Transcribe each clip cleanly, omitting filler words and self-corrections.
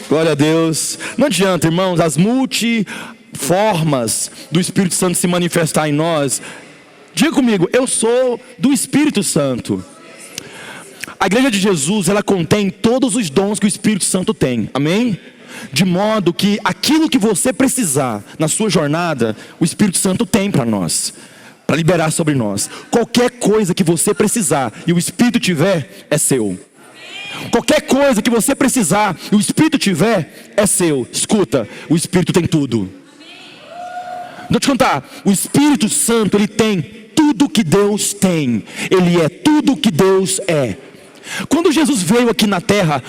Glória a Deus. Não adianta, irmãos, as multiformas do Espírito Santo se manifestar em nós. Diga comigo, eu sou do Espírito Santo. A igreja de Jesus, ela contém todos os dons que o Espírito Santo tem, amém? De modo que aquilo que você precisar na sua jornada, o Espírito Santo tem para nós, para liberar sobre nós. Qualquer coisa que você precisar e o Espírito tiver, é seu. Qualquer coisa que você precisar e o Espírito tiver, é seu. Escuta, o Espírito tem tudo. Deixa eu te contar, o Espírito Santo, ele tem tudo que Deus tem. Ele é tudo que Deus é. Quando Jesus veio aqui na terra,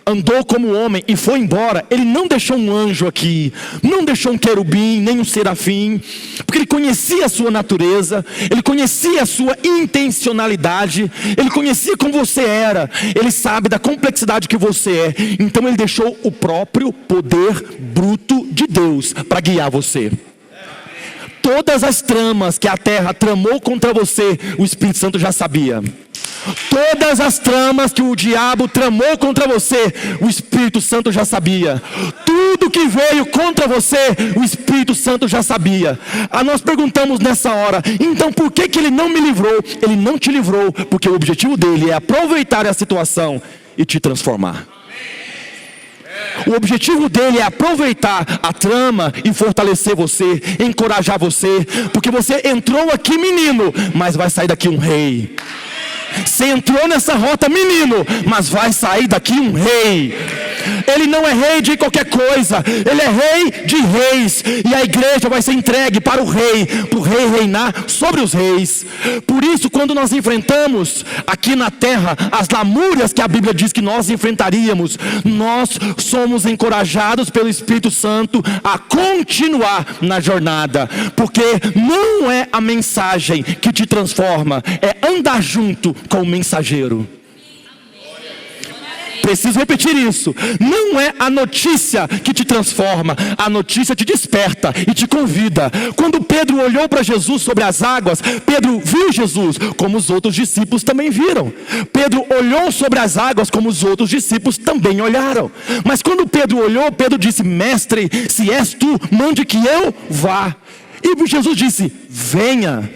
andou como homem e foi embora, ele não deixou um anjo aqui, não deixou um querubim, nem um serafim, porque ele conhecia a sua natureza, ele conhecia a sua intencionalidade, ele conhecia como você era, ele sabe da complexidade que você é. Então ele deixou o próprio poder bruto de Deus para guiar você. Todas as tramas que a terra tramou contra você, o Espírito Santo já sabia. Todas as tramas que o diabo tramou contra você, o Espírito Santo já sabia. Tudo que veio contra você, o Espírito Santo já sabia. Nós perguntamos nessa hora, então por que ele não me livrou? Ele não te livrou, porque o objetivo dele é aproveitar a situação e te transformar. O objetivo dele é aproveitar a trama e fortalecer você, encorajar você, porque você entrou aqui menino, mas vai sair daqui um rei. Você entrou nessa rota menino, mas vai sair daqui um rei. Ele não é rei de qualquer coisa, ele é rei de reis. E a igreja vai ser entregue para o rei reinar sobre os reis. Por isso, quando nós enfrentamos aqui na terra as lamúrias que a Bíblia diz que nós enfrentaríamos, nós somos encorajados pelo Espírito Santo a continuar na jornada. Porque não é a mensagem que te transforma, é andar junto com o mensageiro. Preciso repetir isso. Não é a notícia que te transforma, a notícia te desperta e te convida. Quando Pedro olhou para Jesus sobre as águas, Pedro viu Jesus como os outros discípulos também viram. Pedro olhou sobre as águas como os outros discípulos também olharam. Mas quando Pedro olhou, Pedro disse: mestre, se és tu, mande que eu vá. E Jesus disse: venha.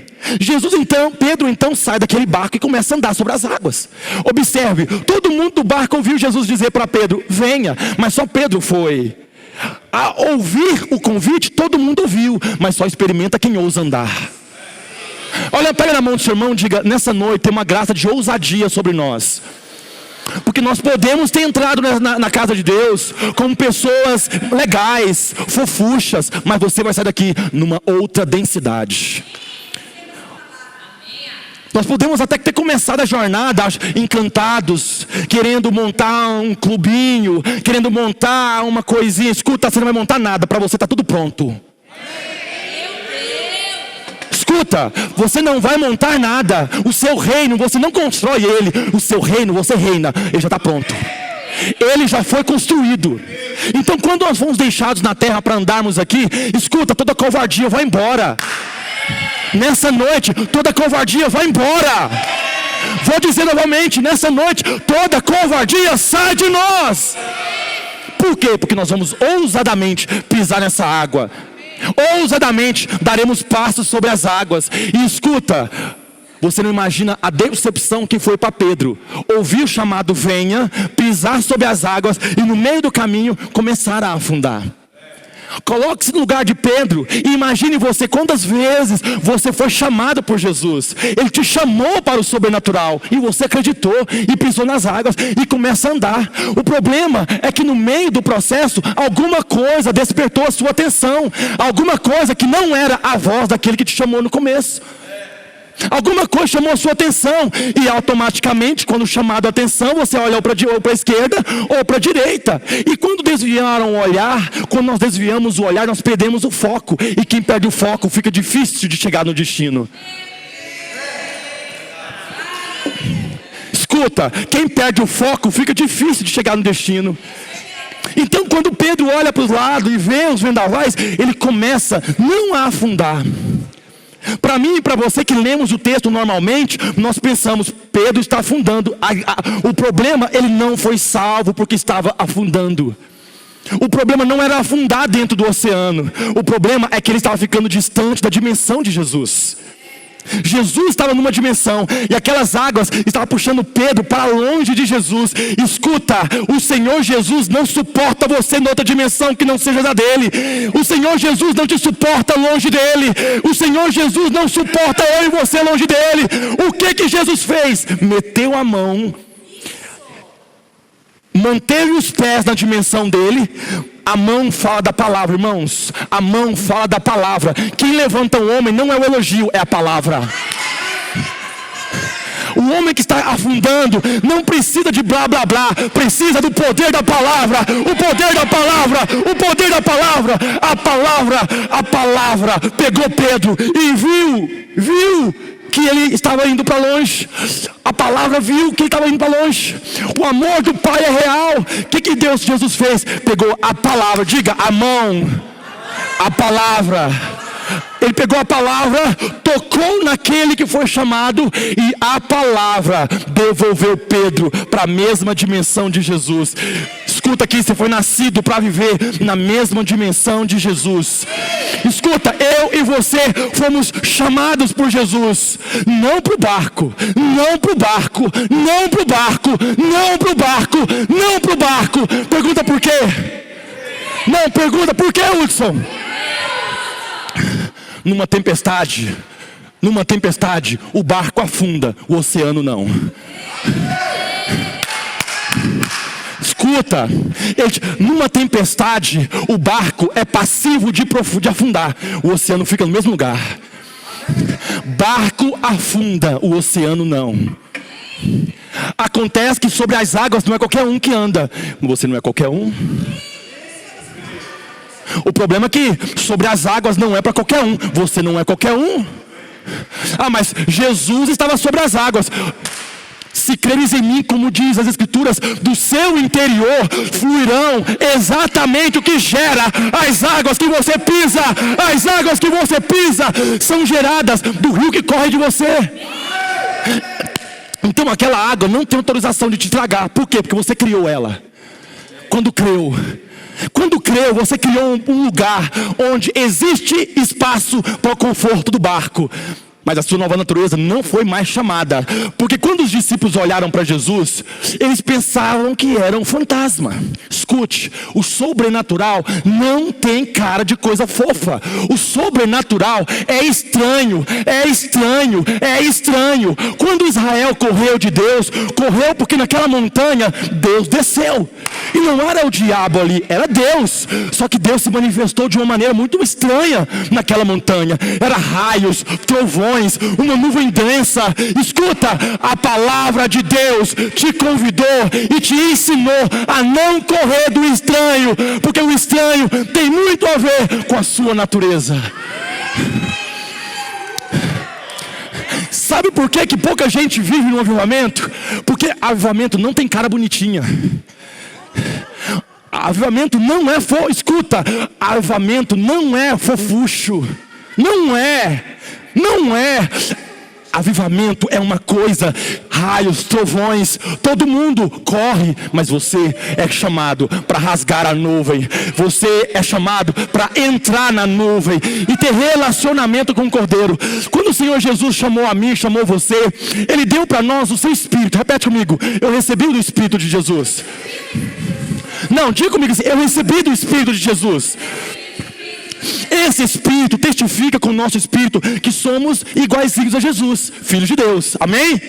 Pedro então sai daquele barco e começa a andar sobre as águas. Observe, todo mundo do barco ouviu Jesus dizer para Pedro: venha, mas só Pedro foi. A ouvir o convite, todo mundo ouviu, mas só experimenta quem ousa andar. Olha, pega na mão do seu irmão e diga: nessa noite tem uma graça de ousadia sobre nós. Porque nós podemos ter entrado na casa de Deus como pessoas legais, fofuchas, mas você vai sair daqui numa outra densidade. Nós podemos até ter começado a jornada encantados, querendo montar um clubinho, querendo montar uma coisinha. Escuta, você não vai montar nada, para você está tudo pronto. Escuta, você não vai montar nada. O seu reino, você não constrói ele. O seu reino, você reina, ele já está pronto. Ele já foi construído. Então quando nós fomos deixados na terra para andarmos aqui, escuta, toda covardia vai embora. Nessa noite, toda covardia vai embora. Vou dizer novamente, nessa noite, toda covardia sai de nós. Por quê? Porque nós vamos ousadamente pisar nessa água. Ousadamente daremos passos sobre as águas. E escuta, você não imagina a decepção que foi para Pedro. Ouvir o chamado venha, pisar sobre as águas e no meio do caminho começar a afundar. Coloque-se no lugar de Pedro e imagine você quantas vezes você foi chamado por Jesus. Ele te chamou para o sobrenatural e você acreditou e pisou nas águas e começa a andar. O problema é que no meio do processo alguma coisa despertou a sua atenção, alguma coisa que não era a voz daquele que te chamou no começo. Alguma coisa chamou a sua atenção e automaticamente, quando chamado a atenção, você olha ou para a esquerda ou para a direita. E quando desviaram o olhar, quando nós desviamos o olhar, nós perdemos o foco. E quem perde o foco fica difícil de chegar no destino. Escuta, quem perde o foco fica difícil de chegar no destino. Então quando Pedro olha para os lados e vê os vendavais, ele começa não a afundar. Para mim e para você que lemos o texto normalmente, nós pensamos: Pedro está afundando. O problema, ele não foi salvo porque estava afundando. O problema não era afundar dentro do oceano. O problema é que ele estava ficando distante da dimensão de Jesus. Jesus estava numa dimensão e aquelas águas estavam puxando Pedro para longe de Jesus. Escuta, o Senhor Jesus não suporta você em outra dimensão que não seja da dele. O Senhor Jesus não te suporta longe dele. O Senhor Jesus não suporta eu e você longe dele. O que Jesus fez? Meteu a mão, manteve os pés na dimensão dele. A mão fala da palavra, irmãos. A mão fala da palavra. Quem levanta um homem não é o elogio, é a palavra. O homem que está afundando não precisa de blá blá blá, precisa do poder da palavra. O poder da palavra, o poder da palavra. A palavra pegou Pedro e viu que ele estava indo para longe. A palavra viu que ele estava indo para longe. O amor do Pai é real. O que Jesus fez? Pegou a palavra, diga, a mão, a palavra. Ele pegou a palavra, tocou naquele que foi chamado, e a palavra devolveu Pedro para a mesma dimensão de Jesus. Escuta aqui, você foi nascido para viver na mesma dimensão de Jesus. Escuta, eu e você fomos chamados por Jesus, não para o barco, não para o barco, não para o barco, não para o barco, não para o barco. Pergunta por quê? Não, pergunta por quê, Hudson? Numa tempestade, o barco afunda, o oceano não. Escuta, numa tempestade, o barco é passivo de afundar, o oceano fica no mesmo lugar. Barco afunda, o oceano não. Acontece que sobre as águas não é qualquer um que anda. Você não é qualquer um. O problema é que sobre as águas não é para qualquer um. Você não é qualquer um. Ah, mas Jesus estava sobre as águas. Se creres em mim, como diz as Escrituras, do seu interior fluirão exatamente o que gera as águas que você pisa. As águas que você pisa são geradas do rio que corre de você. Então aquela água não tem autorização de te estragar. Por quê? Porque você criou ela. Quando creu, você criou um lugar onde existe espaço para o conforto do barco. Mas a sua nova natureza não foi mais chamada. Porque quando os discípulos olharam para Jesus, eles pensavam que era um fantasma. Escute, o sobrenatural não tem cara de coisa fofa. O sobrenatural é estranho, é estranho, é estranho. Quando Israel correu de Deus, correu porque naquela montanha Deus desceu. E não era o diabo ali, era Deus. Só que Deus se manifestou de uma maneira muito estranha naquela montanha. Era raios, trovões, uma nuvem densa. Escuta, a palavra de Deus te convidou e te ensinou a não correr do estranho, porque o estranho tem muito a ver com a sua natureza. Sabe por que pouca gente vive no avivamento? Porque avivamento não tem cara bonitinha. Avivamento não é escuta, avivamento não é fofucho. Não é. Avivamento é uma coisa, raios, trovões, todo mundo corre, mas você é chamado para rasgar a nuvem. Você é chamado para entrar na nuvem e ter relacionamento com o Cordeiro. Quando o Senhor Jesus chamou a mim, chamou você, Ele deu para nós o seu Espírito. Repete comigo, eu recebi do Espírito de Jesus. Não, diga comigo assim, eu recebi do Espírito de Jesus. Esse Espírito testifica com o nosso Espírito que somos iguaizinhos a Jesus, filhos de Deus, amém?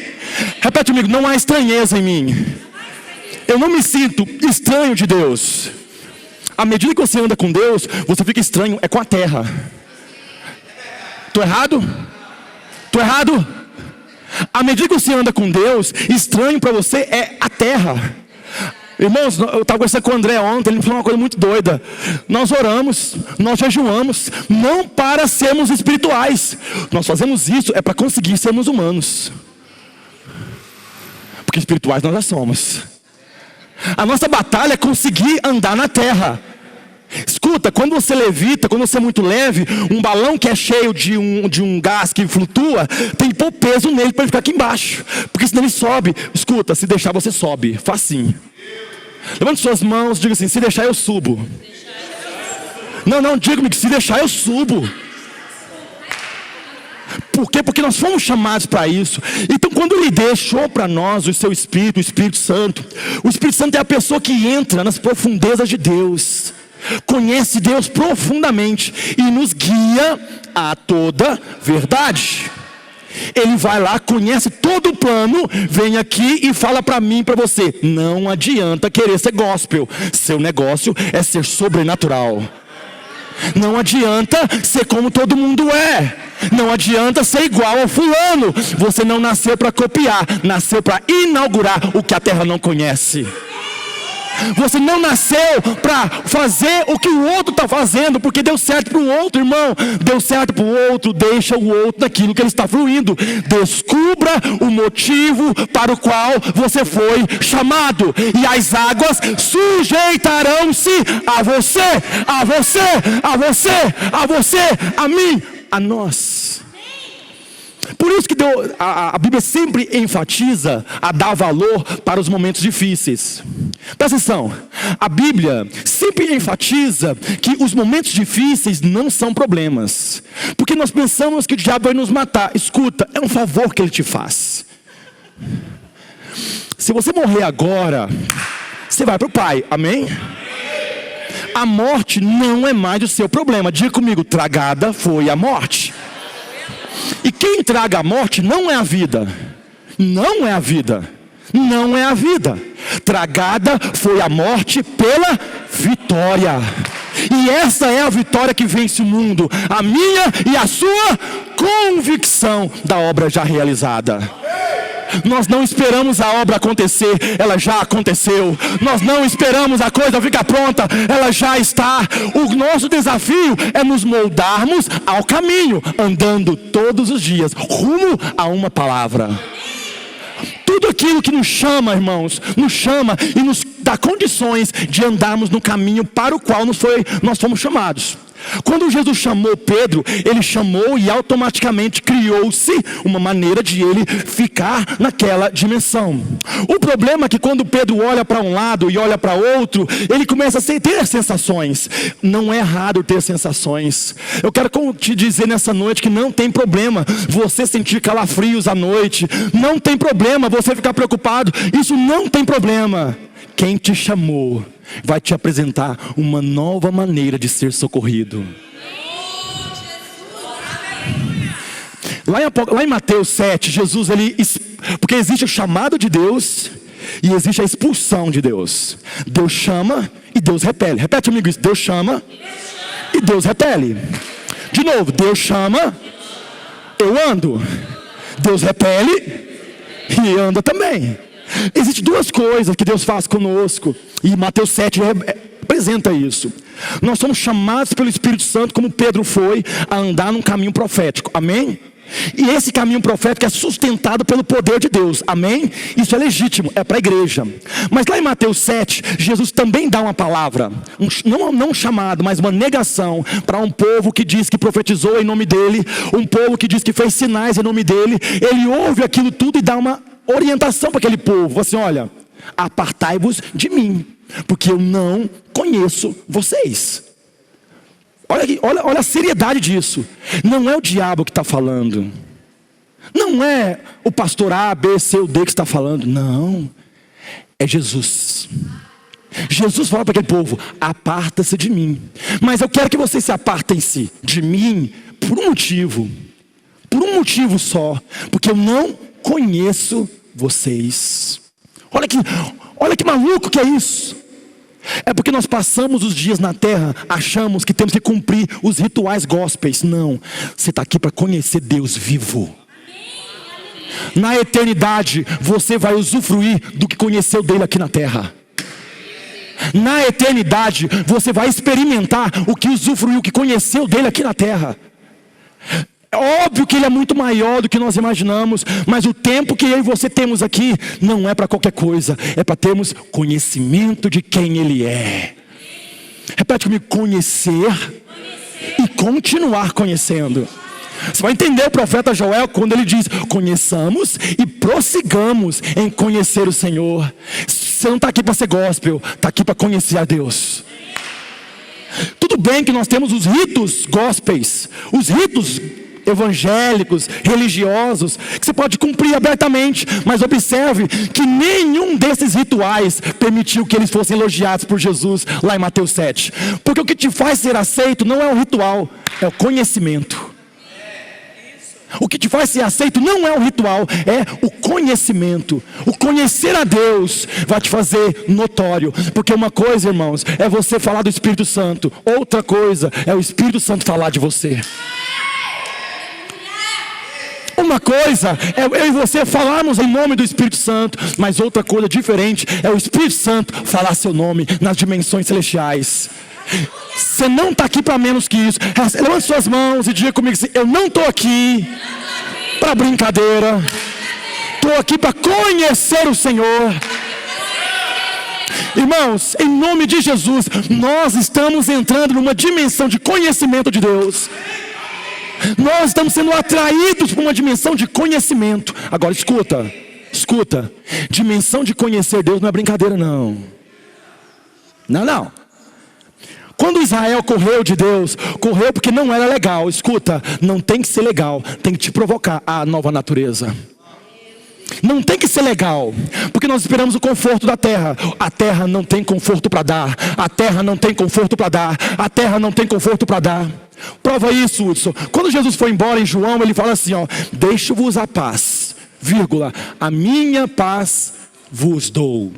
Repete comigo, não há estranheza em mim. Eu não me sinto estranho de Deus. À medida que você anda com Deus, você fica estranho, é com a terra. Estou errado? À medida que você anda com Deus, estranho para você é a terra. Irmãos, eu estava conversando com o André ontem, ele me falou uma coisa muito doida. Nós oramos, nós jejuamos, não para sermos espirituais. Nós fazemos isso é para conseguir sermos humanos. Porque espirituais nós já somos. A nossa batalha é conseguir andar na terra. Escuta, quando você levita, quando você é muito leve, um balão que é cheio de um gás que flutua, tem que pôr peso nele para ele ficar aqui embaixo. Porque senão ele sobe. Escuta, se deixar você sobe, facinho. Levante suas mãos, diga assim: se deixar eu subo. Não, diga-me que se deixar eu subo. Por quê? Porque nós fomos chamados para isso. Então quando Ele deixou para nós o seu Espírito, o Espírito Santo é a pessoa que entra nas profundezas de Deus, conhece Deus profundamente e nos guia a toda verdade. Ele vai lá, conhece todo o plano, vem aqui e fala para mim e para você: não adianta querer ser gospel, seu negócio é ser sobrenatural. Não adianta ser como todo mundo é. Não adianta ser igual ao fulano. Você não nasceu para copiar, nasceu para inaugurar o que a terra não conhece. Você não nasceu para fazer o que o outro está fazendo, porque deu certo para o outro, irmão. Deu certo para o outro, deixa o outro naquilo que ele está fluindo. Descubra o motivo para o qual você foi chamado, e as águas sujeitarão-se a você, a você, a você, a você, a mim, a nós. Por isso que a Bíblia sempre enfatiza a dar valor para os momentos difíceis. Presta atenção, a Bíblia sempre enfatiza que os momentos difíceis não são problemas, porque nós pensamos que o diabo vai nos matar. Escuta, é um favor que ele te faz. Se você morrer agora, você vai para o Pai, amém? A morte não é mais o seu problema. Diga comigo: tragada foi a morte. E quem traga a morte não é a vida. Não é a vida. Não é a vida. Tragada foi a morte pela vitória. E essa é a vitória que vence o mundo. A minha e a sua convicção da obra já realizada. Nós não esperamos a obra acontecer, ela já aconteceu. Nós não esperamos a coisa ficar pronta, ela já está. O nosso desafio é nos moldarmos ao caminho, andando todos os dias rumo a uma palavra. Tudo aquilo que nos chama, irmãos, nos chama e nos dá condições de andarmos no caminho para o qual nós fomos chamados. Quando Jesus chamou Pedro, ele chamou e automaticamente criou-se uma maneira de ele ficar naquela dimensão. O problema é que quando Pedro olha para um lado e olha para outro, ele começa a ter sensações. Não é raro ter sensações. Eu quero te dizer nessa noite que não tem problema você sentir calafrios à noite. Não tem problema você ficar preocupado. Isso não tem problema. Quem te chamou vai te apresentar uma nova maneira de ser socorrido. Lá em Mateus 7, Jesus, porque existe o chamado de Deus e existe a expulsão de Deus. Deus chama e Deus repele. Repete comigo isso: Deus chama e Deus repele. De novo: Deus chama, eu ando. Deus repele e anda também. Existem duas coisas que Deus faz conosco, e Mateus 7 apresenta isso. Nós somos chamados pelo Espírito Santo, como Pedro foi, a andar num caminho profético, amém? E esse caminho profético é sustentado pelo poder de Deus, amém? Isso é legítimo, é para a igreja. Mas lá em Mateus 7, Jesus também dá uma palavra, não um chamado, mas uma negação para um povo que diz que profetizou em nome dele, um povo que diz que fez sinais em nome dele. Ele ouve aquilo tudo e dá uma orientação para aquele povo, assim: olha, apartai-vos de mim, porque eu não conheço vocês. Olha a seriedade disso. Não é o diabo que está falando, não é o pastor A, B, C ou D que está falando, não, é Jesus. Jesus fala para aquele povo: aparta-se de mim. Mas eu quero que vocês se apartem-se de mim por um motivo só, porque eu não conheço vocês. Olha que maluco que é isso. É porque nós passamos os dias na terra, achamos que temos que cumprir os rituais gospels. Não, você está aqui para conhecer Deus vivo. Na eternidade você vai usufruir do que conheceu dele aqui na terra. Na eternidade você vai experimentar o que usufruiu, o que conheceu dele aqui na terra. É óbvio que ele é muito maior do que nós imaginamos, mas o tempo que eu e você temos aqui não é para qualquer coisa, é para termos conhecimento de quem ele é. Repete comigo: conhecer e continuar conhecendo. Você vai entender o profeta Joel quando ele diz: conheçamos e prossigamos em conhecer o Senhor. Você não está aqui para ser gospel, está aqui para conhecer a Deus. Tudo bem que nós temos os ritos gospels, os ritos evangélicos, religiosos, que você pode cumprir abertamente, mas observe que nenhum desses rituais permitiu que eles fossem elogiados por Jesus lá em Mateus 7. Porque o que te faz ser aceito não é o ritual, é o conhecimento. O que te faz ser aceito não é o ritual, é o conhecimento. O conhecer a Deus vai te fazer notório. Porque uma coisa, irmãos, é você falar do Espírito Santo, outra coisa é o Espírito Santo falar de você. Uma coisa é eu e você falarmos em nome do Espírito Santo, mas outra coisa diferente é o Espírito Santo falar seu nome nas dimensões celestiais. Você não está aqui para menos que isso. Levante suas mãos e diga comigo assim: eu não estou aqui para brincadeira, estou aqui para conhecer o Senhor. Irmãos, em nome de Jesus, nós estamos entrando numa dimensão de conhecimento de Deus. Nós estamos sendo atraídos por uma dimensão de conhecimento. Agora escuta, dimensão de conhecer Deus não é brincadeira não. Não. Quando Israel correu de Deus, correu porque não era legal. Escuta, não tem que ser legal, tem que te provocar a nova natureza. Não tem que ser legal, porque nós esperamos o conforto da terra. A terra não tem conforto para dar. A terra não tem conforto para dar. A terra não tem conforto para dar. Prova isso, Hudson. Quando Jesus foi embora em João, ele fala assim, ó: deixo-vos a paz, vírgula, a minha paz vos dou.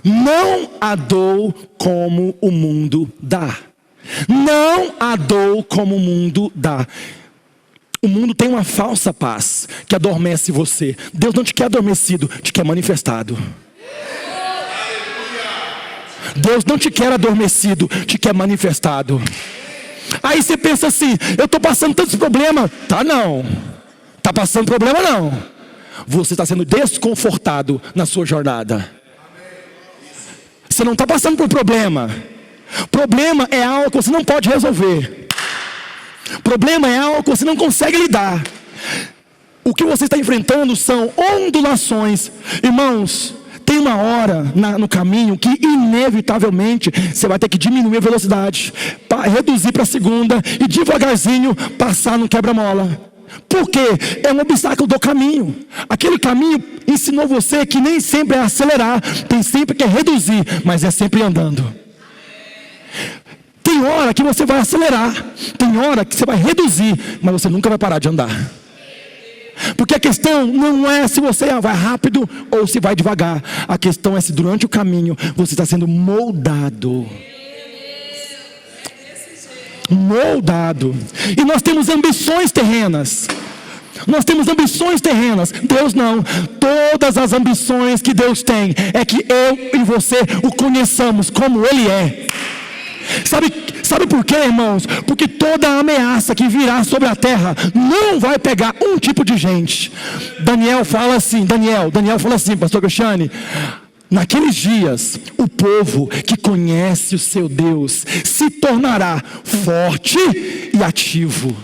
Não a dou como o mundo dá. Não a dou como o mundo dá. O mundo tem uma falsa paz que adormece você. Deus não te quer adormecido, te quer manifestado. Deus não te quer adormecido, te quer manifestado. Aí você pensa assim: eu estou passando tantos problemas. Tá não, está passando problema não. Você está sendo desconfortado na sua jornada. Você não está passando por problema. Problema é algo que você não pode resolver. Problema é algo que você não consegue lidar. O que você está enfrentando são ondulações. Irmãos, tem uma hora no caminho que inevitavelmente você vai ter que diminuir a velocidade, reduzir para a segunda e devagarzinho passar no quebra-mola. Por quê? É um obstáculo do caminho. Aquele caminho ensinou você que nem sempre é acelerar, tem sempre que é reduzir, mas é sempre andando. Tem hora que você vai acelerar, tem hora que você vai reduzir, mas você nunca vai parar de andar. Porque a questão não é se você vai rápido ou se vai devagar. A questão é se durante o caminho você está sendo moldado. Moldado. E nós temos ambições terrenas. Deus não. Todas as ambições que Deus tem é que eu e você o conheçamos como Ele é. Sabe por quê, irmãos? Porque toda ameaça que virá sobre a terra não vai pegar um tipo de gente. Daniel fala assim, pastor Cristiane: naqueles dias, o povo que conhece o seu Deus se tornará forte e ativo.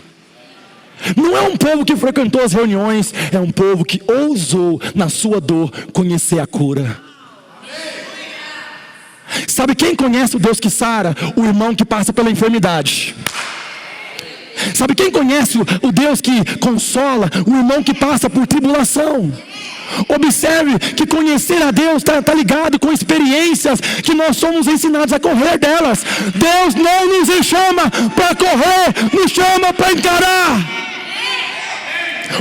Não é um povo que frequentou as reuniões, é um povo que ousou, na sua dor, conhecer a cura. Sabe quem conhece o Deus que sara? O irmão que passa pela enfermidade. Sabe quem conhece o Deus que consola? O irmão que passa por tribulação. Observe que conhecer a Deus está ligado com experiências que nós somos ensinados a correr delas. Deus não nos chama para correr, nos chama para encarar.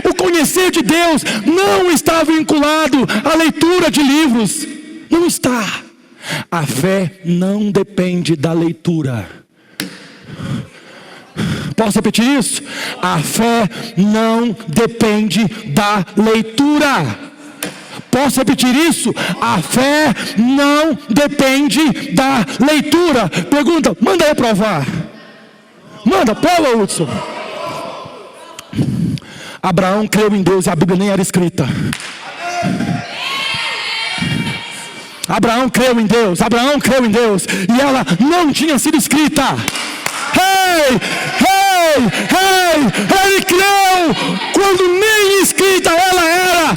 O conhecer de Deus não está vinculado à leitura de livros. Não está. A fé não depende da leitura. Posso repetir isso? A fé não depende da leitura. Posso repetir isso? A fé não depende da leitura. Pergunta, manda eu provar. Manda, prova, Hudson. Abraão creu em Deus e a Bíblia nem era escrita. Abraão creu em Deus, e ela não tinha sido escrita. Ele creu quando nem escrita ela era.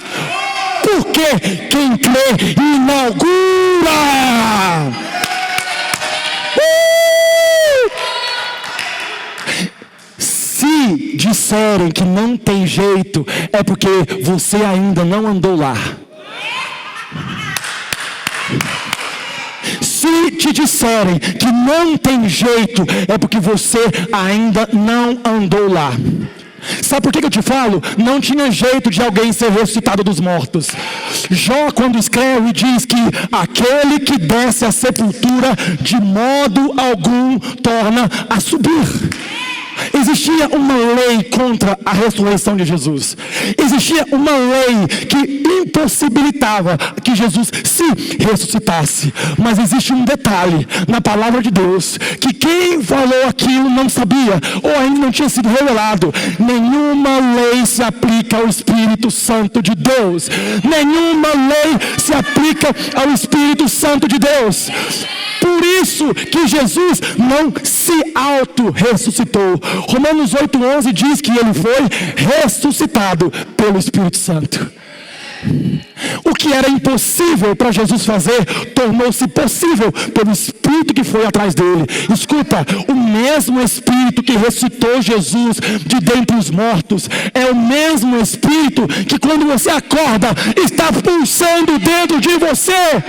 Por quê? porque quem crê inaugura. Se disserem que não tem jeito, é porque você ainda não andou lá. Se te disserem que não tem jeito, é porque você ainda não andou lá. Sabe por que eu te falo? Não tinha jeito de alguém ser ressuscitado dos mortos. Jó, quando escreve, diz que aquele que desce à sepultura, de modo algum torna a subir. Existia uma lei contra a ressurreição de Jesus. Existia uma lei que impossibilitava que Jesus se ressuscitasse. Mas existe um detalhe na palavra de Deus, que quem falou aquilo não sabia, ou ainda não tinha sido revelado. Nenhuma lei se aplica ao Espírito Santo de Deus. Nenhuma lei se aplica ao Espírito Santo de Deus. Por isso que Jesus não se auto-ressuscitou. Romanos 8:11 diz que ele foi ressuscitado pelo Espírito Santo. O que era impossível para Jesus fazer, tornou-se possível pelo Espírito que foi atrás dele. Escuta, o mesmo Espírito que ressuscitou Jesus de dentre os mortos, é o mesmo Espírito que quando você acorda, está pulsando dentro de você.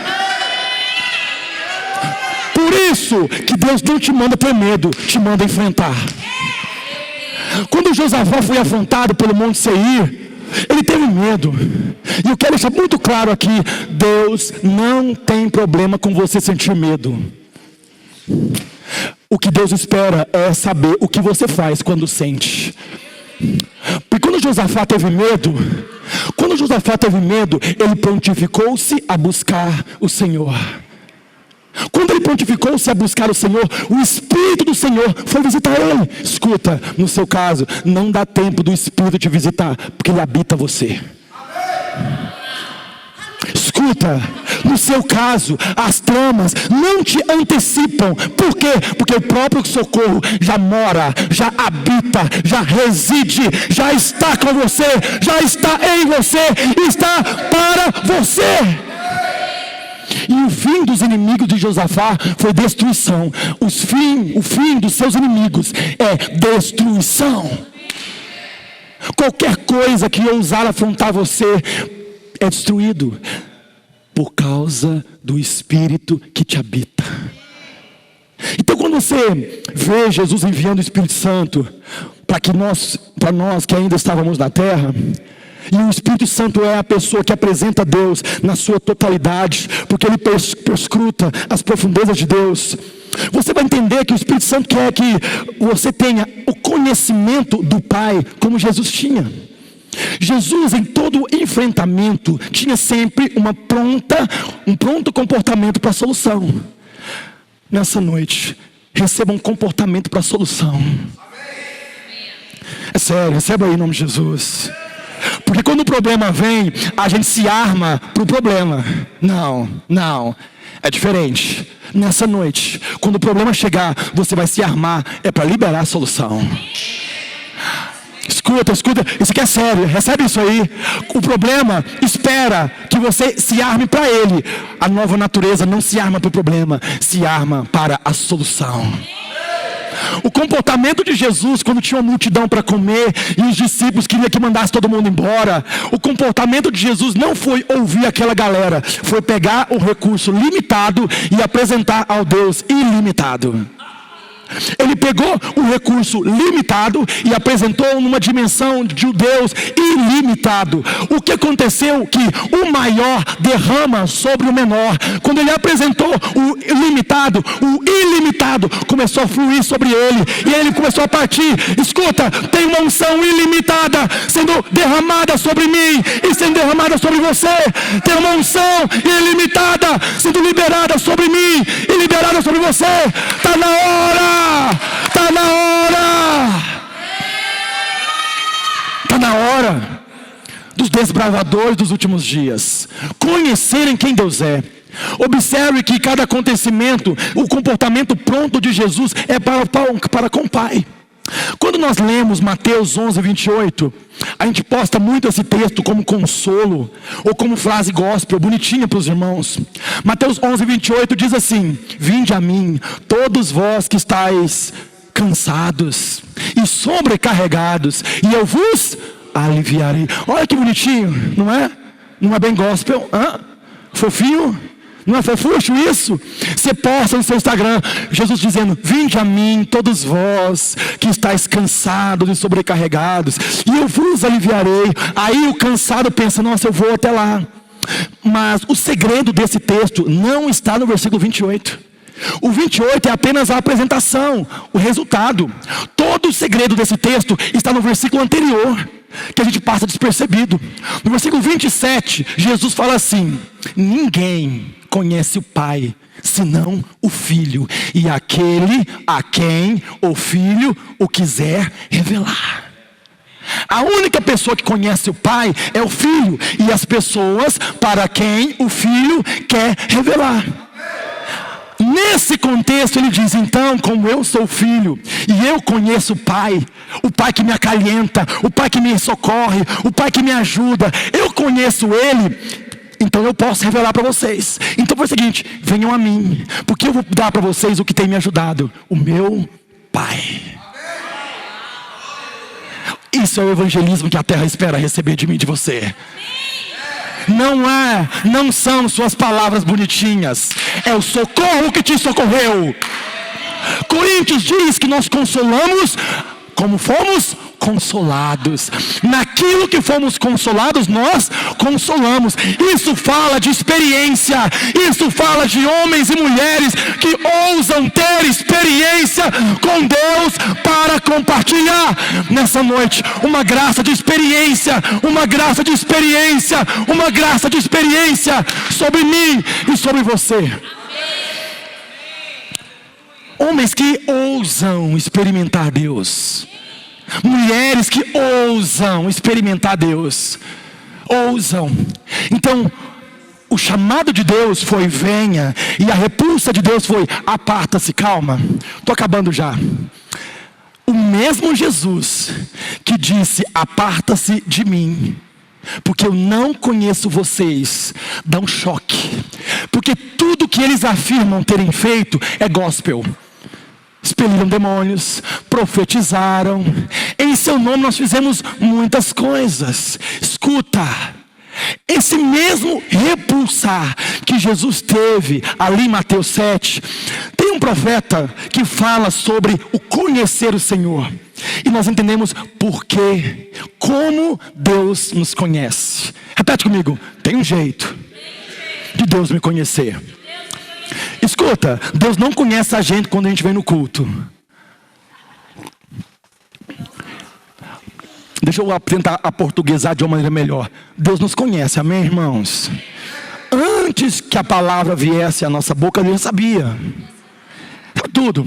Por isso que Deus não te manda ter medo, te manda enfrentar. Quando Josafá foi afrontado pelo Monte Seir, ele teve medo. E eu quero deixar muito claro aqui, Deus não tem problema com você sentir medo. O que Deus espera é saber o que você faz quando sente. Porque quando Josafá teve medo, ele prontificou-se a buscar o Senhor. Quando ele prontificou-se a buscar o Senhor, o Espírito do Senhor foi visitar ele. Escuta, no seu caso, não dá tempo do Espírito te visitar, porque ele habita você. Escuta, no seu caso, as tramas não te antecipam. Por quê? Porque o próprio socorro já mora, já habita, já reside, já está com você, já está em você, está para você. E o fim dos inimigos de Josafá foi destruição. O fim dos seus inimigos é destruição. Qualquer coisa que ousar afrontar você é destruído por causa do Espírito que te habita. Então quando você vê Jesus enviando o Espírito Santo para nós que ainda estávamos na terra, e o Espírito Santo é a pessoa que apresenta Deus na sua totalidade, porque ele perscruta as profundezas de Deus. Você vai entender que o Espírito Santo quer que você tenha o conhecimento do Pai, como Jesus tinha. Jesus, em todo enfrentamento, tinha sempre um pronto comportamento para a solução. Nessa noite, receba um comportamento para a solução. É sério, receba aí em nome de Jesus. Porque quando o problema vem, a gente se arma para o problema. Não, é diferente. Nessa noite, quando o problema chegar, você vai se armar, é para liberar a solução. Escuta, isso aqui é sério, recebe isso aí. O problema espera que você se arme para ele. A nova natureza não se arma para o problema, se arma para a solução. O comportamento de Jesus quando tinha uma multidão para comer e os discípulos queriam que mandasse todo mundo embora, o comportamento de Jesus não foi ouvir aquela galera, foi pegar o recurso limitado e apresentar ao Deus ilimitado. Ele pegou o recurso limitado e apresentou numa dimensão de um Deus ilimitado. O que aconteceu? Que o maior derrama sobre o menor. Quando ele apresentou o limitado, o ilimitado começou a fluir sobre ele. E ele começou a partir. Escuta, tem uma unção ilimitada sendo derramada sobre mim e sendo derramada sobre você. Tem uma unção ilimitada sendo liberada sobre mim e liberada sobre você. Está na hora! Está na hora! Está na hora dos desbravadores dos últimos dias conhecerem quem Deus é. Observe que cada acontecimento, o comportamento pronto de Jesus é para com o Pai. Quando nós lemos Mateus 11, 28, a gente posta muito esse texto como consolo, ou como frase gospel, bonitinha para os irmãos. Mateus 11, 28 diz assim: vinde a mim, todos vós que estáis cansados e sobrecarregados, e eu vos aliviarei. Olha que bonitinho, não é? Não é bem gospel? Fofinho? Não é fofucho isso? Você posta no seu Instagram, Jesus dizendo: vinde a mim, todos vós que estáis cansados e sobrecarregados, e eu vos aliviarei. Aí o cansado pensa: nossa, eu vou até lá. Mas o segredo desse texto não está no versículo 28. O 28 é apenas a apresentação, o resultado. Todo o segredo desse texto está no versículo anterior, que a gente passa despercebido. No versículo 27, Jesus fala assim: ninguém conhece o Pai senão o Filho, e aquele a quem o Filho o quiser revelar. A única pessoa que conhece o Pai é o Filho, e as pessoas para quem o Filho quer revelar. Nesse contexto ele diz: então, como eu sou filho e eu conheço o Pai que me acalenta, o Pai que me socorre, o Pai que me ajuda, eu conheço Ele, então eu posso revelar para vocês. Então foi o seguinte: venham a mim, porque eu vou dar para vocês o que tem me ajudado, o meu Pai. Isso é o evangelismo que a terra espera receber de mim e de você. Não são suas palavras bonitinhas, é o socorro que te socorreu. Coríntios diz que nós consolamos como fomos consolados. Naquilo que fomos consolados, nós consolamos. Isso fala de experiência. Isso fala de homens e mulheres que ousam ter experiência com Deus para compartilhar nessa noite uma graça de experiência, uma graça de experiência, uma graça de experiência sobre mim e sobre você. Homens que ousam experimentar Deus. Mulheres que ousam experimentar Deus. Ousam. Então, o chamado de Deus foi: venha. E a repulsa de Deus foi: aparta-se. Calma, estou acabando já. O mesmo Jesus que disse: aparta-se de mim, porque eu não conheço vocês, dá um choque. Porque tudo que eles afirmam terem feito é gospel. Expeliram demônios, profetizaram, em seu nome nós fizemos muitas coisas. Escuta, esse mesmo repulsar que Jesus teve ali em Mateus 7, tem um profeta que fala sobre o conhecer o Senhor, e nós entendemos por quê, como Deus nos conhece. Repete comigo: tem um jeito de Deus me conhecer. Escuta, Deus não conhece a gente quando a gente vem no culto. Deixa eu tentar aportuguesar de uma maneira melhor. Deus nos conhece, amém, irmãos? Antes que a palavra viesse à nossa boca, Ele já sabia tudo.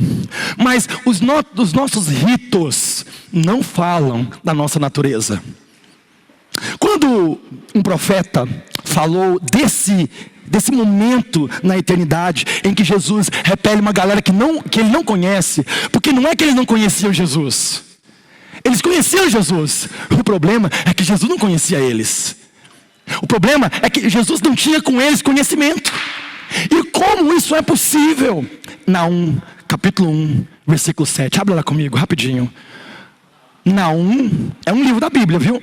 Mas os nossos ritos não falam da nossa natureza. Quando um profeta falou desse momento na eternidade em que Jesus repele uma galera que ele não conhece, porque não é que eles não conheciam Jesus, eles conheciam Jesus. O problema é que Jesus não conhecia eles. O problema é que Jesus não tinha com eles conhecimento. E como isso é possível? Naum, capítulo 1, versículo 7. Abre lá comigo, rapidinho. Naum é um livro da Bíblia, viu?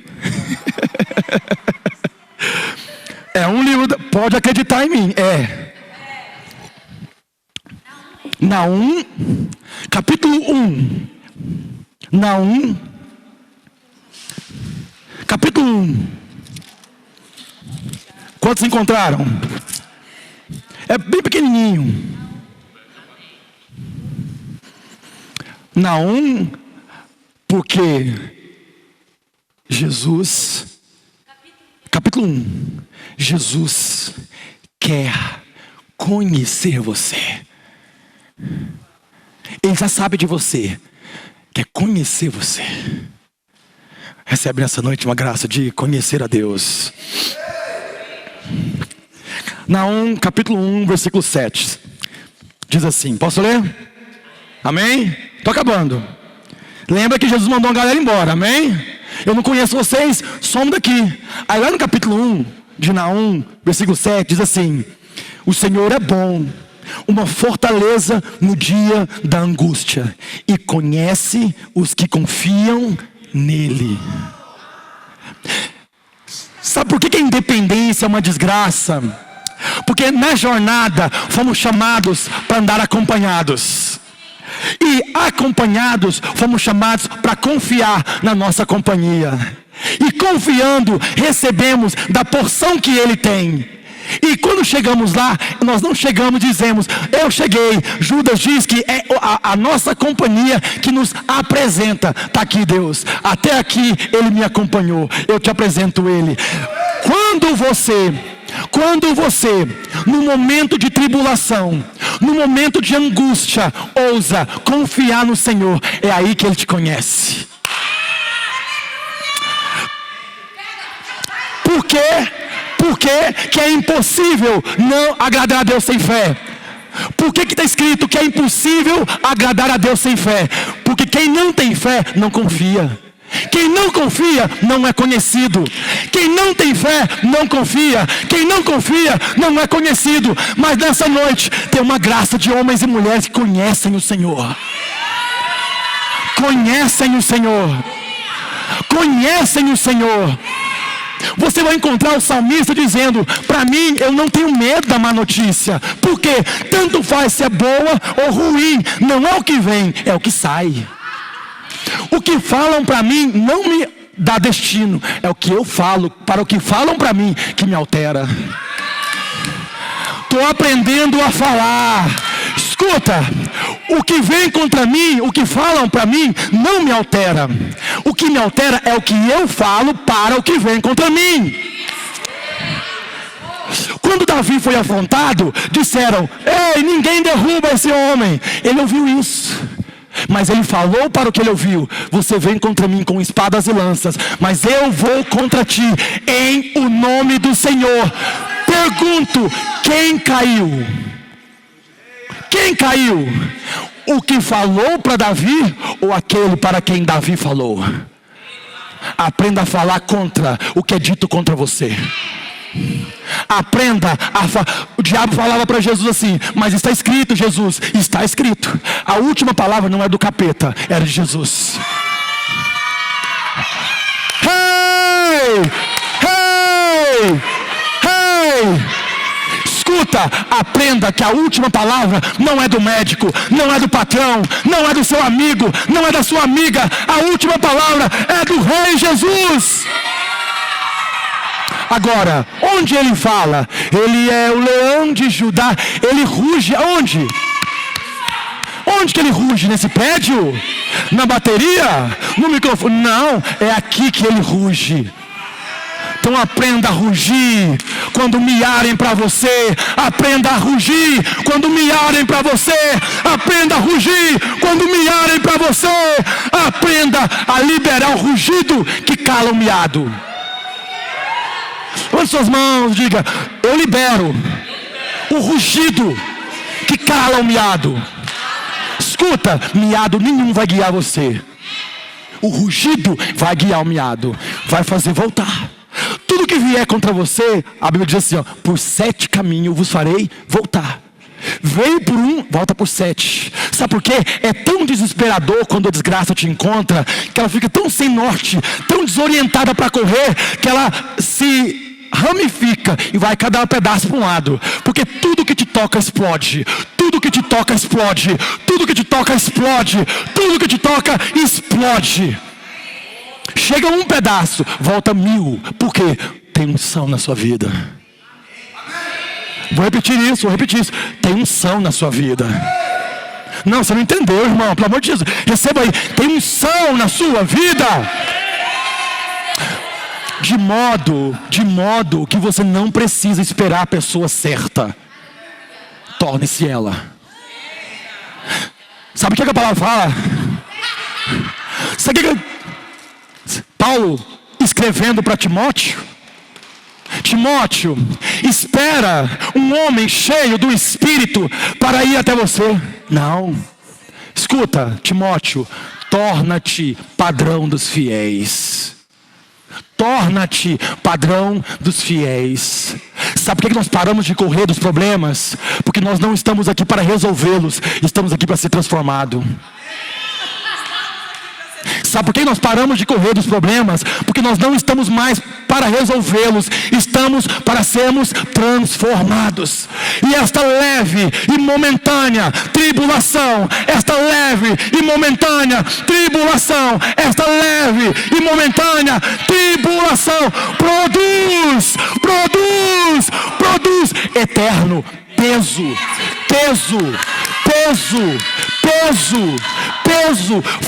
É um livro, pode acreditar em mim, é. Naum, capítulo 1. Naum, capítulo 1. Quantos encontraram? É bem pequenininho. Naum, porque Jesus, capítulo 1. Jesus quer conhecer você. Ele já sabe de você, quer conhecer você. Recebe nessa noite uma graça de conhecer a Deus. Naum, capítulo 1, versículo 7. Diz assim, posso ler? Amém? Estou acabando. Lembra que Jesus mandou a galera embora, amém? Eu não conheço vocês, some daqui. Aí lá no capítulo 1 de Naum, versículo 7, diz assim: o Senhor é bom, uma fortaleza no dia da angústia, e conhece os que confiam nele. Sabe por que a independência é uma desgraça? Porque na jornada fomos chamados para andar acompanhados. E acompanhados fomos chamados para confiar na nossa companhia. E confiando recebemos da porção que Ele tem. E quando chegamos lá, nós não chegamos e dizemos: eu cheguei. Judas diz que é a nossa companhia que nos apresenta. Está aqui, Deus, até aqui Ele me acompanhou, eu te apresento Ele. Quando você, no momento de tribulação, no momento de angústia, ousa confiar no Senhor, é aí que Ele te conhece. Por quê? Porque que é impossível não agradar a Deus sem fé. Por que está escrito que é impossível agradar a Deus sem fé? Porque quem não tem fé não confia. Quem não confia não é conhecido. Quem não tem fé não confia. Quem não confia não é conhecido. Mas nessa noite tem uma graça de homens e mulheres que conhecem o Senhor. Conhecem o Senhor. Conhecem o Senhor. Você vai encontrar o salmista dizendo: para mim, eu não tenho medo da má notícia. Porque tanto faz se é boa ou ruim. Não é o que vem, é o que sai. O que falam para mim não me dá destino. É o que eu falo para o que falam para mim que me altera. Estou aprendendo a falar. Escuta, o que vem contra mim, o que falam para mim, não me altera. O que me altera é o que eu falo para o que vem contra mim. Quando Davi foi afrontado, disseram: ei, ninguém derruba esse homem. Ele ouviu isso, mas ele falou para o que ele ouviu: você vem contra mim com espadas e lanças, mas eu vou contra ti em o nome do Senhor. Pergunto: quem caiu? Quem caiu? O que falou para Davi ou aquele para quem Davi falou? Aprenda a falar contra o que é dito contra você. Aprenda a O diabo falava para Jesus assim: mas está escrito, Jesus. Está escrito. A última palavra não é do capeta, era de Jesus. Hey! Hey! Hey! Escuta, aprenda que a última palavra não é do médico, não é do patrão, não é do seu amigo, não é da sua amiga. A última palavra é do Rei Jesus. Agora, onde ele fala? Ele é o leão de Judá. Ele ruge aonde? Onde que ele ruge? Nesse prédio? Na bateria? No microfone? Não, é aqui que ele ruge. Então aprenda a rugir quando miarem para você. Aprenda a rugir quando miarem para você. Aprenda a rugir quando miarem para você. Aprenda a liberar o rugido que cala o miado. Levante suas mãos, diga: eu libero o rugido que cala o miado. Escuta, miado nenhum vai guiar você. O rugido vai guiar o miado, vai fazer voltar. Tudo que vier contra você, a Bíblia diz assim, ó: por 7 caminhos vos farei voltar. Veio por um, volta por 7. Sabe por quê? É tão desesperador quando a desgraça te encontra, que ela fica tão sem norte, tão desorientada para correr, que ela se ramifica e vai cada pedaço para um lado. Porque tudo que te toca explode. Tudo que te toca explode. Tudo que te toca explode. Tudo que te toca explode. Chega um pedaço, volta 1000. Por quê? Tem unção na sua vida. Vou repetir isso. Tem unção na sua vida. Não, você não entendeu, irmão. Pelo amor de Jesus, receba aí. Tem unção na sua vida. De modo que você não precisa esperar a pessoa certa. Torne-se ela. Sabe o que a palavra fala? Sabe o que Paulo escrevendo para Timóteo? Timóteo, espera um homem cheio do Espírito para ir até você. Não. Escuta, Timóteo, torna-te padrão dos fiéis. Torna-te padrão dos fiéis. Sabe por que nós paramos de correr dos problemas? Porque nós não estamos aqui para resolvê-los, estamos aqui para ser transformados. Sabe por que nós paramos de correr dos problemas? Porque nós não estamos mais para resolvê-los, estamos para sermos transformados. E esta leve e momentânea tribulação, esta leve e momentânea tribulação, esta leve e momentânea tribulação produz eterno peso.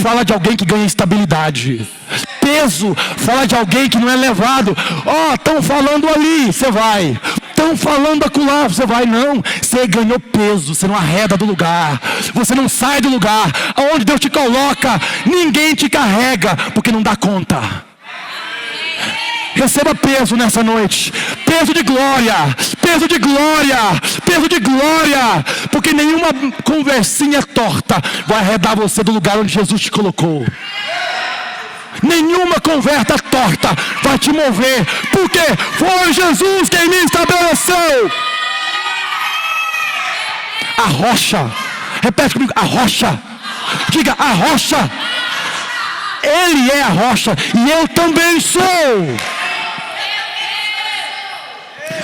Fala de alguém que ganha estabilidade. Peso fala de alguém que não é levado. Estão falando ali, você vai. Estão falando acolá, você vai. Não, você ganhou peso, você não arreda do lugar, você não sai do lugar. Aonde Deus te coloca, ninguém te carrega, porque não dá conta. Receba peso nessa noite. Peso de glória. Peso de glória. Peso de glória. Porque nenhuma conversinha torta vai arredar você do lugar onde Jesus te colocou. Nenhuma conversa torta vai te mover. Porque foi Jesus quem me estabeleceu. A rocha. Repete comigo. A rocha. Diga, a rocha. Ele é a rocha. E eu também sou.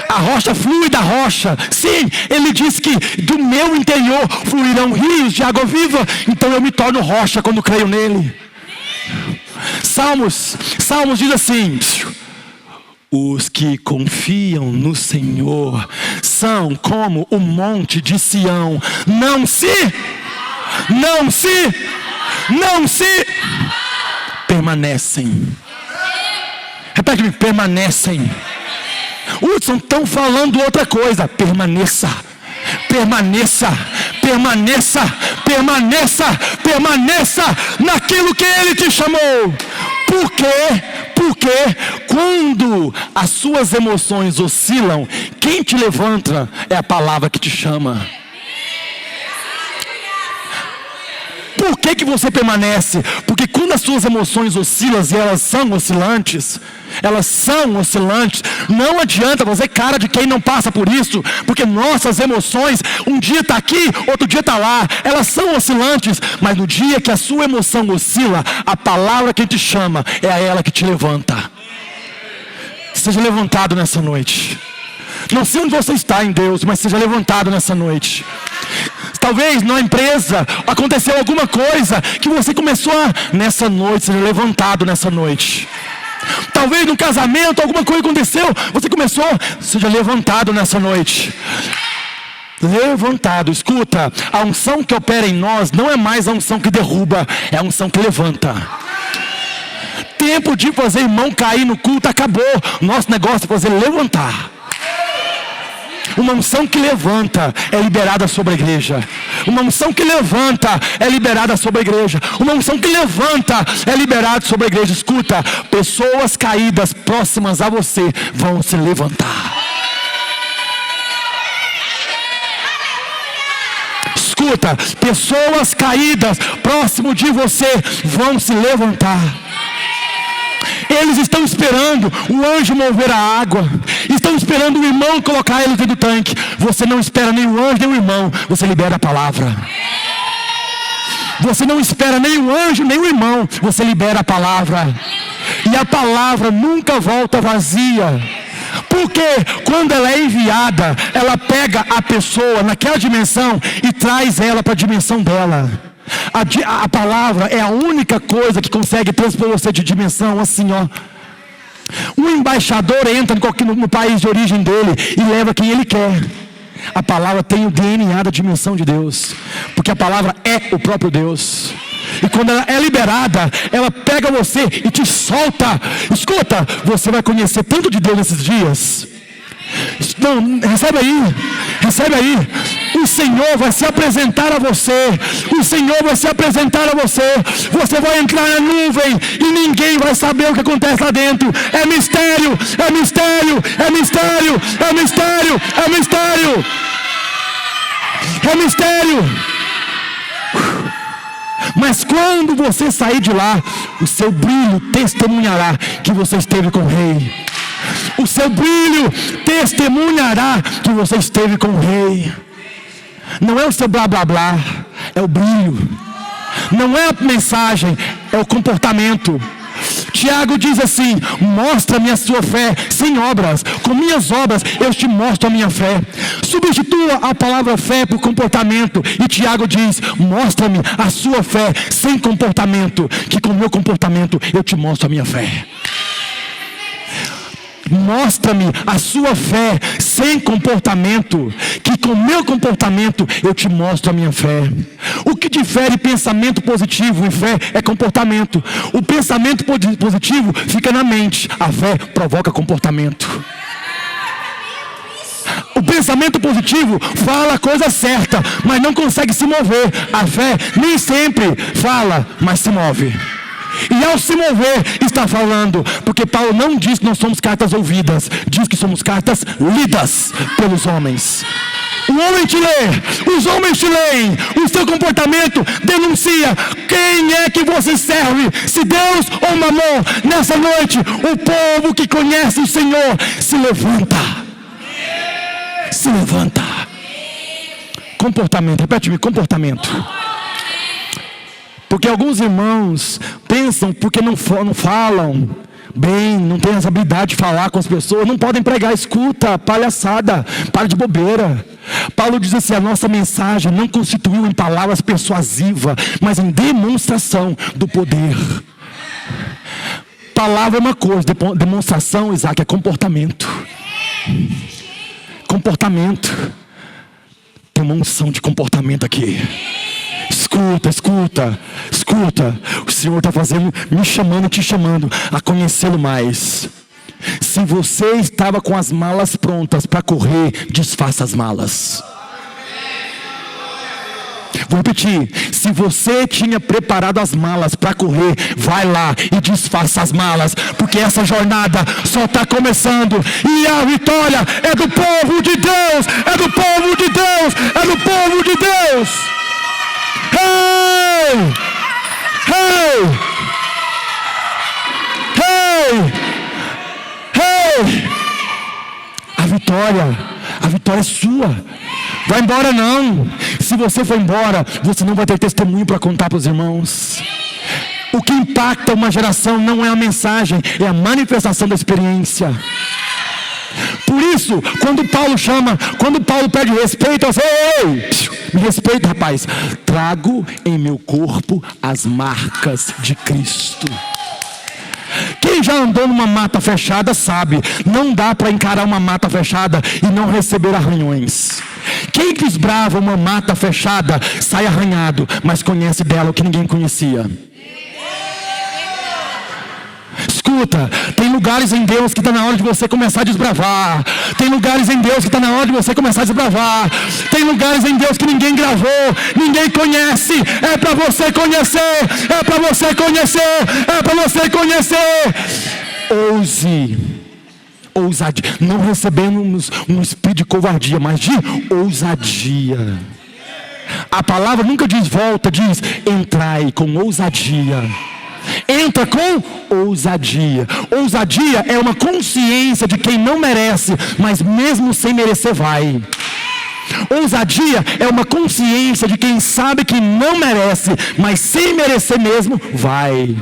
A rocha flui da rocha. Sim, ele diz que do meu interior fluirão rios de água viva. Então eu me torno rocha quando creio nele. Salmos diz assim: os que confiam no Senhor são como o monte de Sião. Não se permanecem. Repete-me, permanecem. Hudson, estão falando outra coisa. Permaneça naquilo que Ele te chamou. Por quê? Porque quando as suas emoções oscilam, quem te levanta é a palavra que te chama. Por que você permanece? Porque quando as suas emoções oscilam, e elas são oscilantes, não adianta fazer cara de quem não passa por isso, porque nossas emoções, um dia está aqui, outro dia está lá, elas são oscilantes, mas no dia que a sua emoção oscila, a palavra que te chama é a ela que te levanta. Seja levantado nessa noite. Não sei onde você está em Deus, mas seja levantado nessa noite. Talvez na empresa aconteceu alguma coisa que você começou nessa noite, seja levantado nessa noite. Talvez no casamento alguma coisa aconteceu, você começou, seja levantado nessa noite. Levantado, escuta, a unção que opera em nós não é mais a unção que derruba, é a unção que levanta. Tempo de fazer irmão cair no culto acabou. Nosso negócio é fazer levantar. Uma unção que levanta é liberada sobre a igreja. Uma unção que levanta é liberada sobre a igreja. Uma unção que levanta é liberada sobre a igreja. Escuta, pessoas caídas próximas a você vão se levantar. Escuta, pessoas caídas próximo de você vão se levantar. Eles estão esperando o anjo mover a água. Estão esperando o irmão colocar eles dentro do tanque. Você não espera nem o anjo nem o irmão. Você libera a palavra. Você não espera nem o anjo nem o irmão. Você libera a palavra. E a palavra nunca volta vazia. Porque quando ela é enviada, ela pega a pessoa naquela dimensão e traz ela para a dimensão dela. A palavra é a única coisa que consegue transpor você de dimensão assim, ó. Um embaixador entra no país de origem dele e leva quem ele quer. A palavra tem o DNA da dimensão de Deus, porque a palavra é o próprio Deus. E quando ela é liberada, ela pega você e te solta. Escuta, você vai conhecer tanto de Deus nesses dias. Não, recebe aí. O Senhor vai se apresentar a você. O Senhor vai se apresentar a você. Você vai entrar na nuvem e ninguém vai saber o que acontece lá dentro. É mistério, é mistério, é mistério, é mistério, é mistério. É mistério. Mas quando você sair de lá, o seu brilho testemunhará que você esteve com o rei. O seu brilho testemunhará que você esteve com o rei. Não é o seu blá blá blá, é o brilho. Não é a mensagem, é o comportamento. Tiago diz assim: mostra-me a sua fé sem obras, com minhas obras eu te mostro a minha fé. Substitua a palavra fé por comportamento. E Tiago diz: mostra-me a sua fé sem comportamento, que com o meu comportamento eu te mostro a minha fé. Mostra-me a sua fé sem comportamento, que com o meu comportamento eu te mostro a minha fé. O que difere pensamento positivo e fé é comportamento. O pensamento positivo fica na mente, a fé provoca comportamento. O pensamento positivo fala a coisa certa, mas não consegue se mover. A fé nem sempre fala, mas se move. E ao se mover, está falando, porque Paulo não diz que nós somos cartas ouvidas, diz que somos cartas lidas pelos homens. O homem te lê, os homens te leem, o seu comportamento denuncia quem é que você serve, se Deus ou Mamon. Nessa noite, o povo que conhece o Senhor se levanta. Se levanta. Comportamento, repete-me, comportamento. Porque alguns irmãos pensam, porque não falam bem, não têm essa habilidade de falar com as pessoas, não podem pregar. Escuta, palhaçada, para de bobeira. Paulo diz assim: a nossa mensagem não constituiu em palavras persuasivas, mas em demonstração do poder. Palavra é uma coisa, demonstração, Isaac, é comportamento. Comportamento. Tem uma unção de comportamento aqui. Escuta. O Senhor está me chamando, te chamando a conhecê-lo mais. Se você estava com as malas prontas para correr, desfaça as malas. Vou repetir: se você tinha preparado as malas para correr, vai lá e desfaça as malas, porque essa jornada só está começando, e a vitória é do povo de Deus, é do povo de Deus, é do povo de Deus. Hey! Hey! Hey! Hey! A vitória é sua. Vai embora não. Se você for embora, você não vai ter testemunho para contar para os irmãos. O que impacta uma geração não é a mensagem, é a manifestação da experiência. Por isso, quando Paulo pede respeito, eu sei, ei, me respeita, rapaz. Trago em meu corpo as marcas de Cristo. Quem já andou numa mata fechada sabe, não dá para encarar uma mata fechada e não receber arranhões. Quem desbrava uma mata fechada sai arranhado, mas conhece dela o que ninguém conhecia. Escuta, tem lugares em Deus que está na hora de você começar a desbravar. Tem lugares em Deus que está na hora de você começar a desbravar. Tem lugares em Deus que ninguém gravou, ninguém conhece. É para você conhecer, é para você conhecer, é para você conhecer. Ousadia, não recebemos um espírito de covardia, mas de ousadia. A palavra nunca diz volta, diz entrai com ousadia. Entra com ousadia. Ousadia é uma consciência de quem não merece, mas mesmo sem merecer vai. Ousadia é uma consciência de quem sabe que não merece, mas sem merecer mesmo vai.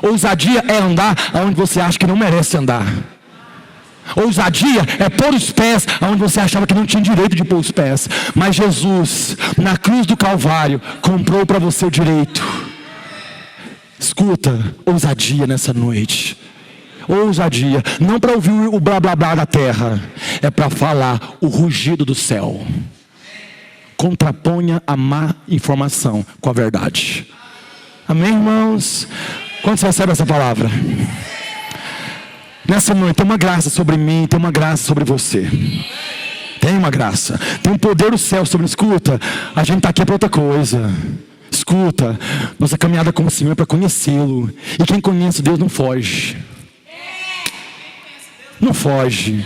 Ousadia é andar onde você acha que não merece andar. Ousadia é pôr os pés onde você achava que não tinha direito de pôr os pés, mas Jesus na cruz do Calvário comprou para você o direito. Escuta, ousadia nessa noite. Ousadia, não para ouvir o blá blá blá da terra, é para falar o rugido do céu. Contraponha a má informação com a verdade. Amém, irmãos? Quando você recebe essa palavra? Nessa noite tem uma graça sobre mim, tem uma graça sobre você. Tem uma graça, tem um poder do céu sobre. Escuta, a gente está aqui para outra coisa. Escuta, nossa caminhada com o Senhor é para conhecê-lo. E quem conhece Deus não foge. Não foge.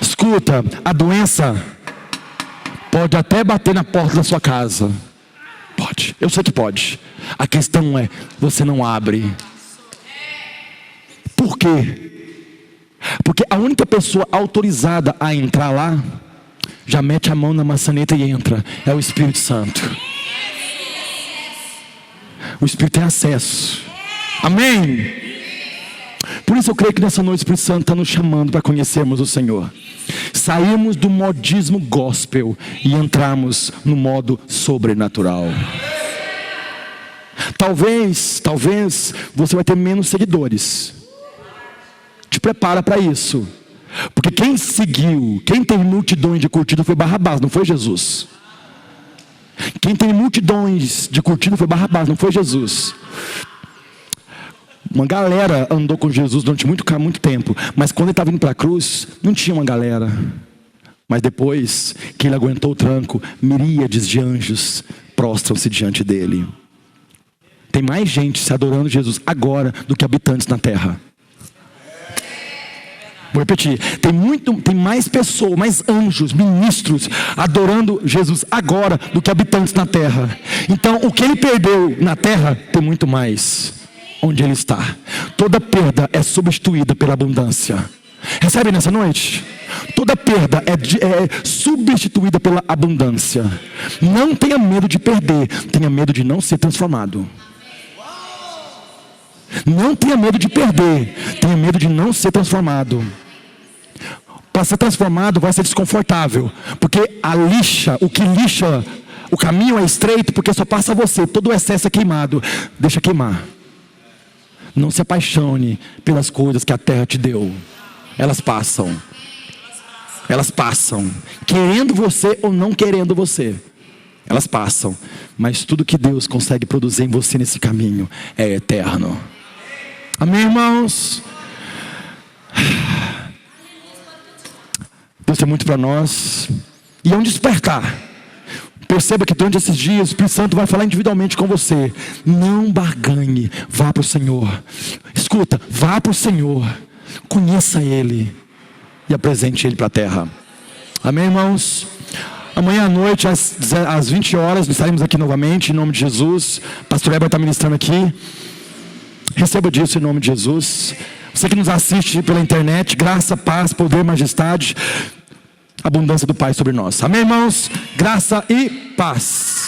Escuta, a doença pode até bater na porta da sua casa, Pode, eu sei que pode. A questão é, você não abre. Por quê? Porque a única pessoa autorizada a entrar lá, já mete a mão na maçaneta e entra, é o Espírito Santo. O Espírito tem acesso. Amém? Por isso eu creio que nessa noite o Espírito Santo está nos chamando para conhecermos o Senhor. Sairmos do modismo gospel e entrarmos no modo sobrenatural. Talvez você vai ter menos seguidores. Te prepara para isso. Porque quem tem multidões de curtida foi Barrabás, não foi Jesus. Quem tem multidões de curtida foi Barrabás, não foi Jesus. Uma galera andou com Jesus durante muito tempo, mas quando ele estava indo para a cruz, não tinha uma galera. Mas depois que ele aguentou o tranco, miríades de anjos prostram-se diante dele. Tem mais gente se adorando Jesus agora do que habitantes na terra. Vou repetir, tem mais pessoas, mais anjos, ministros adorando Jesus agora do que habitantes na terra. Então o que ele perdeu na terra tem muito mais onde ele está. Toda perda é substituída pela abundância. Recebe nessa noite? Toda perda é substituída pela abundância. Não tenha medo de perder, tenha medo de não ser transformado. Não tenha medo de perder, tenha medo de não ser transformado. Para ser transformado vai ser desconfortável, porque o caminho é estreito, porque só passa você, todo o excesso é queimado. Deixa queimar. Não se apaixone pelas coisas que a terra te deu. Elas passam. Elas passam. Querendo você ou não querendo você. Elas passam. Mas tudo que Deus consegue produzir em você nesse caminho é eterno. Amém, irmãos? Deus tem muito para nós. E é um despertar. Perceba que durante esses dias o Espírito Santo vai falar individualmente com você. Não barganhe, vá para o Senhor. Escuta, vá para o Senhor. Conheça Ele e apresente Ele para a terra. Amém, irmãos? Amanhã à noite, às 20 horas, estaremos aqui novamente, em nome de Jesus. Pastor Heber está ministrando aqui. Receba disso em nome de Jesus. Você que nos assiste pela internet, graça, paz, poder, majestade, abundância do Pai sobre nós. Amém, irmãos? Graça e paz.